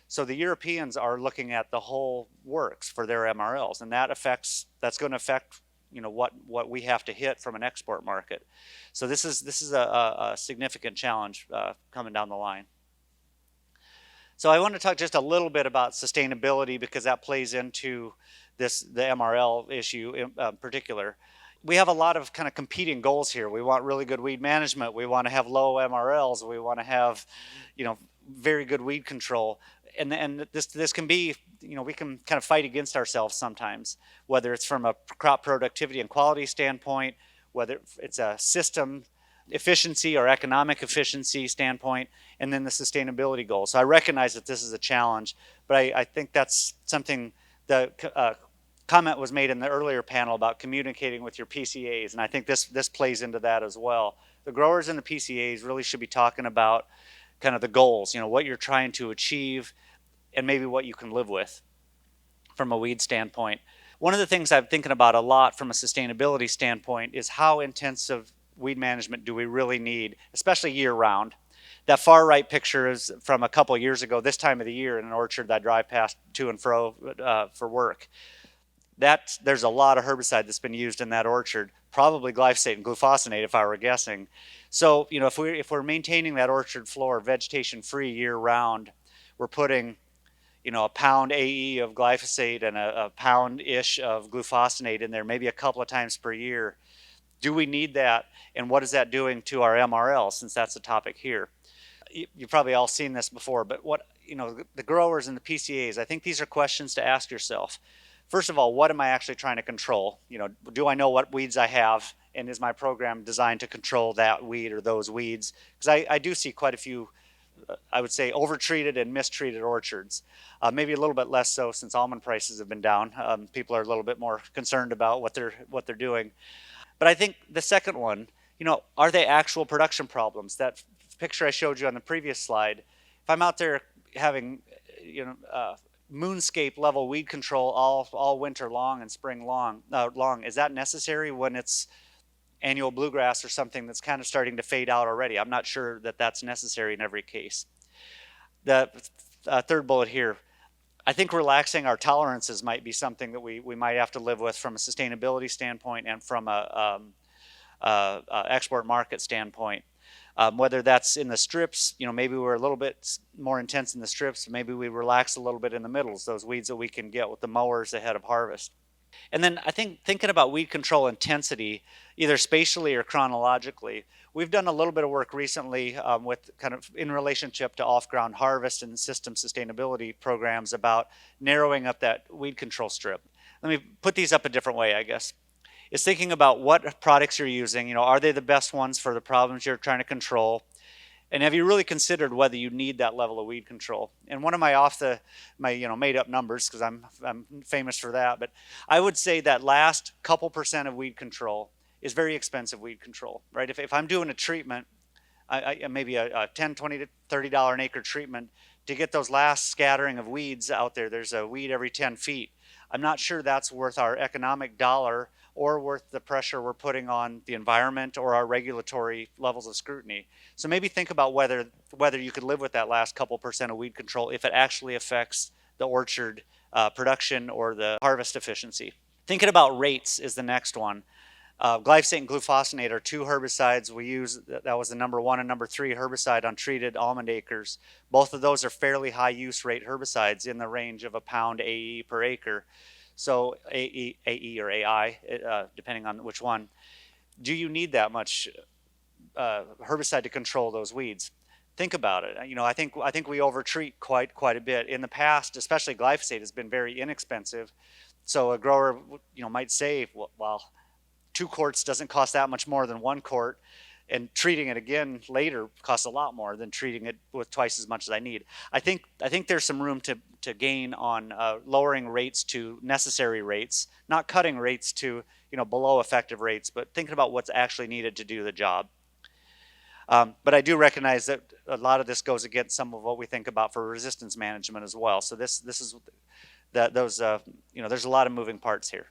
So the Europeans are looking at the whole works for their MRLs, and that's going to affect what we have to hit from an export market. So this is a significant challenge coming down the line. So I want to talk just a little bit about sustainability because that plays into the MRL issue in particular. we have a lot of kind of competing goals here. We want really good weed management. We want to have low MRLs. We want to have, very good weed control. And this can be, we can kind of fight against ourselves sometimes, whether it's from a crop productivity and quality standpoint, whether it's a system efficiency or economic efficiency standpoint, and then the sustainability goals. So I recognize that this is a challenge, but I think that's something the comment was made in the earlier panel about communicating with your PCAs, and I think this plays into that as well. The growers and the PCAs really should be talking about kind of the goals, what you're trying to achieve, and maybe what you can live with from a weed standpoint. One of the things I'm thinking about a lot from a sustainability standpoint is how intensive weed management do we really need, especially year-round. That far right picture is from a couple of years ago, this time of the year, in an orchard that I drive past to and fro for work. There's a lot of herbicide that's been used in that orchard, probably glyphosate and glufosinate if I were guessing. So, if we're maintaining that orchard floor vegetation-free year-round, we're putting, a pound AE of glyphosate and a pound-ish of glufosinate in there, maybe a couple of times per year. Do we need that? And what is that doing to our MRL, since that's the topic here? You've probably all seen this before, but the growers and the PCAs, I think these are questions to ask yourself. First of all, what am I actually trying to control? Do I know what weeds I have, and is my program designed to control that weed or those weeds? Because I do see quite a few, I would say, overtreated and mistreated orchards. Maybe a little bit less so since almond prices have been down. People are a little bit more concerned about what they're doing. But I think the second one, are they actual production problems? That picture I showed you on the previous slide, if I'm out there having, moonscape level weed control all winter long and spring long, is that necessary when it's annual bluegrass or something that's kind of starting to fade out already? I'm not sure that that's necessary in every case. The third bullet here, I think relaxing our tolerances might be something that we might have to live with from a sustainability standpoint and from a export market standpoint. Whether that's in the strips, maybe we're a little bit more intense in the strips, maybe we relax a little bit in the middles, those weeds that we can get with the mowers ahead of harvest. And then I think thinking about weed control intensity, either spatially or chronologically, we've done a little bit of work recently with kind of in relationship to off-ground harvest and system sustainability programs about narrowing up that weed control strip. Let me put these up a different way, I guess. Is thinking about what products you're using. Are they the best ones for the problems you're trying to control? And have you really considered whether you need that level of weed control? And one of my made up numbers, because I'm famous for that, but I would say that last couple percent of weed control is very expensive weed control, right? If I'm doing a treatment, maybe a $10, $20 to $30 an acre treatment, to get those last scattering of weeds out there, there's a weed every 10 feet. I'm not sure that's worth our economic dollar or worth the pressure we're putting on the environment or our regulatory levels of scrutiny. So maybe think about whether you could live with that last couple percent of weed control if it actually affects the orchard production or the harvest efficiency. Thinking about rates is the next one. Glyphosate and glufosinate are two herbicides we use. That was the number 1 and number 3 herbicide on treated almond acres. Both of those are fairly high use rate herbicides in the range of a pound AE per acre. So AE or AI, depending on which one. Do you need that much herbicide to control those weeds? Think about it. I think we overtreat quite a bit. In the past, especially glyphosate has been very inexpensive. So a grower, might say, well, 2 quarts doesn't cost that much more than 1 quart, and treating it again later costs a lot more than treating it with twice as much as I need. I think there's some room to gain on lowering rates to necessary rates, not cutting rates to below effective rates, but thinking about what's actually needed to do the job. But I do recognize that a lot of this goes against some of what we think about for resistance management as well. So this is there's a lot of moving parts here.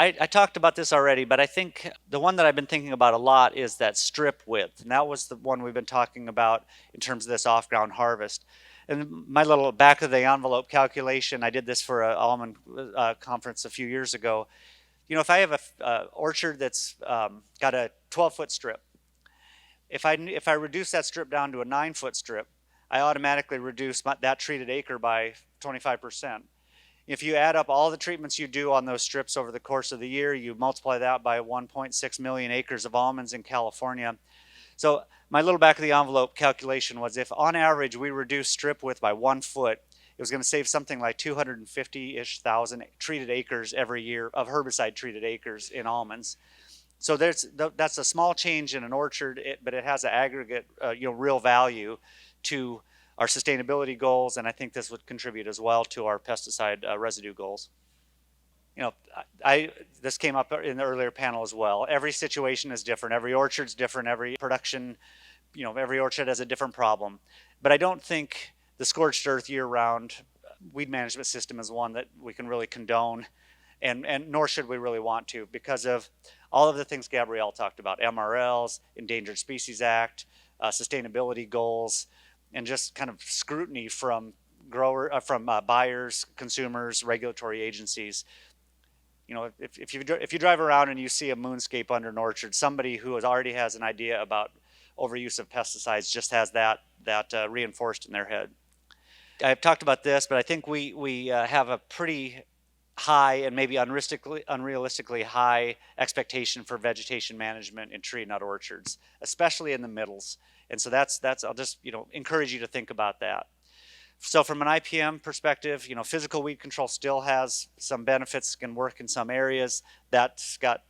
I talked about this already, but I think the one that I've been thinking about a lot is that strip width. And that was the one we've been talking about in terms of this off-ground harvest. And my little back of the envelope calculation, I did this for an almond conference a few years ago. If I have a orchard that's got a 12-foot strip, if I reduce that strip down to a 9-foot strip, I automatically reduce that treated acre by 25%. If you add up all the treatments you do on those strips over the course of the year, you multiply that by 1.6 million acres of almonds in California. So my little back of the envelope calculation was if on average we reduce strip width by 1 foot, it was going to save something like 250-ish thousand treated acres every year of herbicide treated acres in almonds. So that's a small change in an orchard, but it has an aggregate, real value to our sustainability goals, and I think this would contribute as well to our pesticide residue goals. This came up in the earlier panel as well. Every situation is different. Every orchard's different. Every production, every orchard has a different problem. But I don't think the scorched earth year-round weed management system is one that we can really condone, and nor should we really want to, because of all of the things Gabriele talked about: MRLs, Endangered Species Act, sustainability goals, and just kind of scrutiny from buyers, consumers, regulatory agencies. If you drive around and you see a moonscape under an orchard, somebody who already has an idea about overuse of pesticides just has that reinforced in their head. I've talked about this, but I think we have a pretty high and maybe unrealistically high expectation for vegetation management in tree nut orchards, especially in the middles. And so that's I'll just encourage you to think about that. So from an IPM perspective, physical weed control still has some benefits, can work in some areas. That's got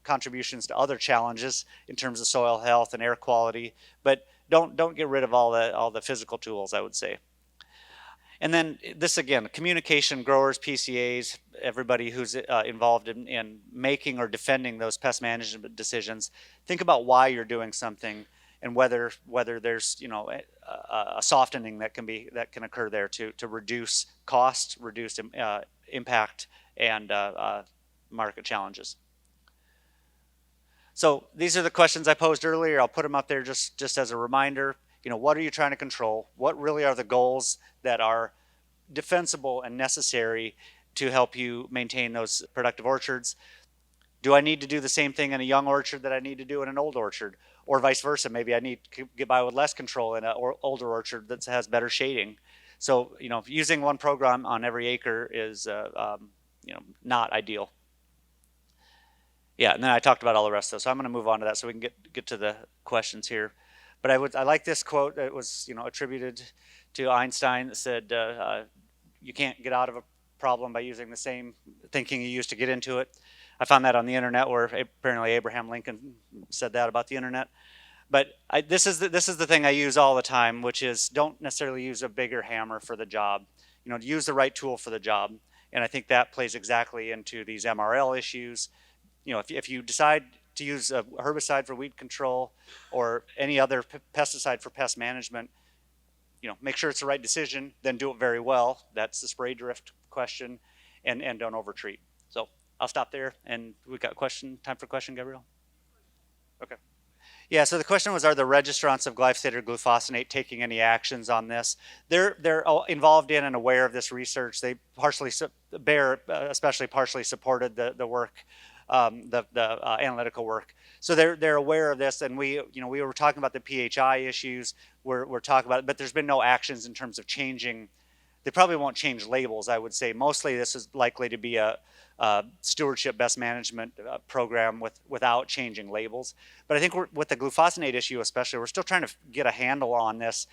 contributions to other challenges in terms of soil health and air quality, but don't get rid of all the physical tools, I would say. And then this again, communication, growers, PCAs, everybody who's involved in making or defending those pest management decisions, think about why you're doing something and whether there's a softening that can occur there to reduce cost, reduce impact, and market challenges. So these are the questions I posed earlier. I'll put them up there just as a reminder. What are you trying to control? What really are the goals that are defensible and necessary to help you maintain those productive orchards? Do I need to do the same thing in a young orchard that I need to do in an old orchard? Or vice versa, maybe I need to get by with less control in an older orchard that has better shading. So, using one program on every acre is, not ideal. Yeah, and then I talked about all the rest of those, so I'm going to move on to that so we can get to the questions here. But I like this quote that was attributed to Einstein that said, "You can't get out of a problem by using the same thinking you used to get into it." I found that on the internet, where apparently Abraham Lincoln said that about the internet. But this is the thing I use all the time, which is don't necessarily use a bigger hammer for the job. Use the right tool for the job. And I think that plays exactly into these MRL issues. If you decide to use a herbicide for weed control or any other pesticide for pest management, make sure it's the right decision, then do it very well. That's the spray drift question, and don't overtreat. So I'll stop there, and we've got time for question, Gabriele? Okay. Yeah, so the question was, are the registrants of glyphosate or glufosinate taking any actions on this? They're involved in and aware of this research. They especially partially supported the work, the analytical work. So they're aware of this, and we were talking about the PHI issues. We're talking about it, but there's been no actions in terms of changing. They probably won't change labels, I would say. Mostly this is likely to be a stewardship best management program without changing labels. But I think with the glufosinate issue especially, we're still trying to get a handle on this,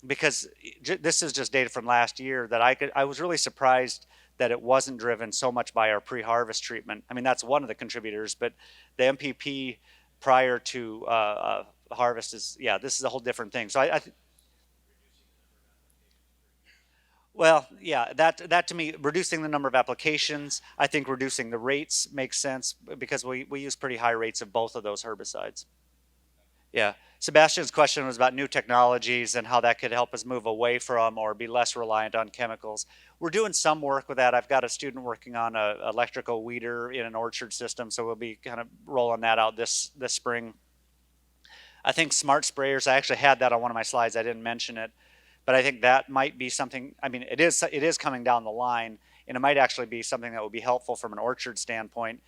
because this is just data from last year that I was really surprised that it wasn't driven so much by our pre-harvest treatment. I mean, that's one of the contributors, but the MPP prior to harvest this is a whole different thing. So well, yeah, that to me, reducing the number of applications, I think reducing the rates makes sense, because we use pretty high rates of both of those herbicides. Yeah, Sebastian's question was about new technologies and how that could help us move away from or be less reliant on chemicals. We're doing some work with that. I've got a student working on an electrical weeder in an orchard system, so we'll be kind of rolling that out this spring. I think smart sprayers, I actually had that on one of my slides. I didn't mention it. But I think that might be something, I mean, it is coming down the line, and it might actually be something that would be helpful from an orchard standpoint,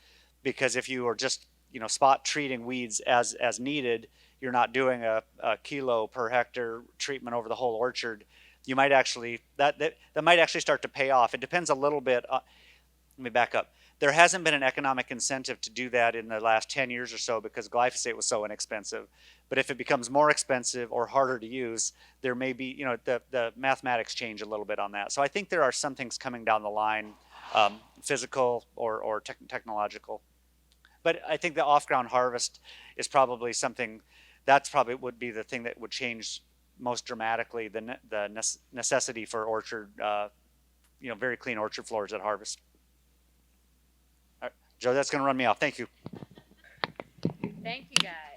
because if you are just, spot treating weeds as needed, you're not doing a kilo per hectare treatment over the whole orchard. you might actually, that might actually start to pay off. It depends a little bit. Let me back up. There hasn't been an economic incentive to do that in the last 10 years or so because glyphosate was so inexpensive. But if it becomes more expensive or harder to use, there may be, you know, the mathematics change a little bit on that. So I think there are some things coming down the line, physical or technological. But I think the off-ground harvest is probably something, that's probably would be the thing that would change most dramatically the necessity for orchard, you know, very clean orchard floors at harvest. All right, Joe, that's going to run me off. Thank you. Thank you, guys.